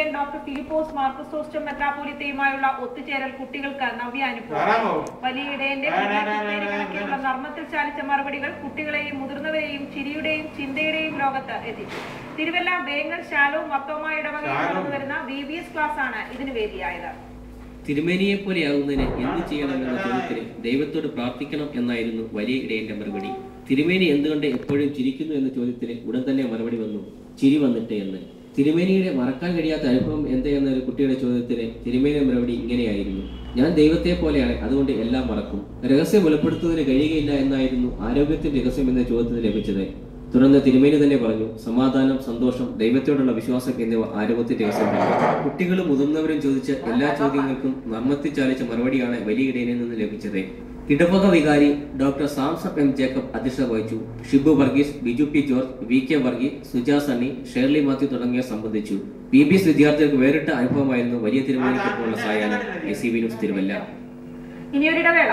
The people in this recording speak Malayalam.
ഇടയൻ ഡോക്ടർ ഫിലിപ്പോസ് മാർക്കോസ്റ്റോസ്റ്റം മെത്രാപ്പോലിത്തയുമായുള്ള ഒത്തുചേരൽ കുട്ടികൾക്ക് നവ്യാനുഭവം. വലിയ ഇടയന്റെ കണക്കിലുള്ള നർമ്മത്തിൽ ചാലിച്ച മറുപടികൾ കുട്ടികളെയും മുതിർന്നവരെയും ചിരിയുടെയും ചിന്തയുടെയും ലോകത്ത് എത്തിച്ചു. തിരുവല്ല വേങ്ങൽ ശാലോ മർത്തോമ ഇടവകയിൽ നടന്നു വരുന്ന VBS ക്ലാസ് ആണ് ഇതിന് വേദിയായത്. തിരുമേനിയെ പോലെയാകുന്നതിന് എന്ത് ചെയ്യണമെന്ന ചോദ്യത്തിന് ദൈവത്തോട് പ്രാർത്ഥിക്കണം എന്നായിരുന്നു വലിയ ഇടയന്റെ മറുപടി. തിരുമേനി എന്തുകൊണ്ട് എപ്പോഴും ചിരിക്കുന്നു എന്ന ചോദ്യത്തിന് ഉടൻ തന്നെ മറുപടി വന്നു, ചിരി വന്നിട്ട് എന്ന്. തിരുമേനിയുടെ മറക്കാൻ കഴിയാത്ത അനുഭവം എന്തെന്ന ഒരു കുട്ടിയുടെ ചോദ്യത്തിന് തിരുമേനിയുടെ മറുപടി ഇങ്ങനെയായിരുന്നു, ഞാൻ ദൈവത്തെ പോലെയാണ്, അതുകൊണ്ട് എല്ലാം മറക്കും. രഹസ്യം വെളിപ്പെടുത്തുന്നതിന് കഴിയുകയില്ല എന്നായിരുന്നു ആരോഗ്യത്തിന്റെ രഹസ്യം എന്ന ചോദ്യത്തിന് ലഭിച്ചത്. തുടർന്ന് തിരുമേനി തന്നെ പറഞ്ഞു, സമാധാനം, സന്തോഷം, ദൈവത്തോടുള്ള വിശ്വാസം എന്നിവ ആരോഗ്യത്തിന്റെ രഹസ്യമാണ്. കുട്ടികളും മുതിർന്നവരും ചോദിച്ച എല്ലാ ചോദ്യങ്ങൾക്കും നർമ്മത്തിൽ ചാലിച്ച മറുപടിയാണ് വലിയ ഇടയനിൽ നിന്ന് ലഭിച്ചത്. ഇടവക വികാരി ഡോക്ടർ സാംസൺ M. ജേക്കബ് അധ്യക്ഷത വഹിച്ചു. Shibu Varghese, Biju P. George, VK Varghese, Suja Sunny, Shirley Mathew തുടങ്ങിയവർ സംബന്ധിച്ചു. VBS വിദ്യാർത്ഥികൾക്ക് വേറിട്ട അനുഭവമായിരുന്നു വലിയ തിരുമേനിക്കൊപ്പമുള്ള സായാഹ്നം. ACB news Thiruvalla. ഇനിയൊരിടവേള.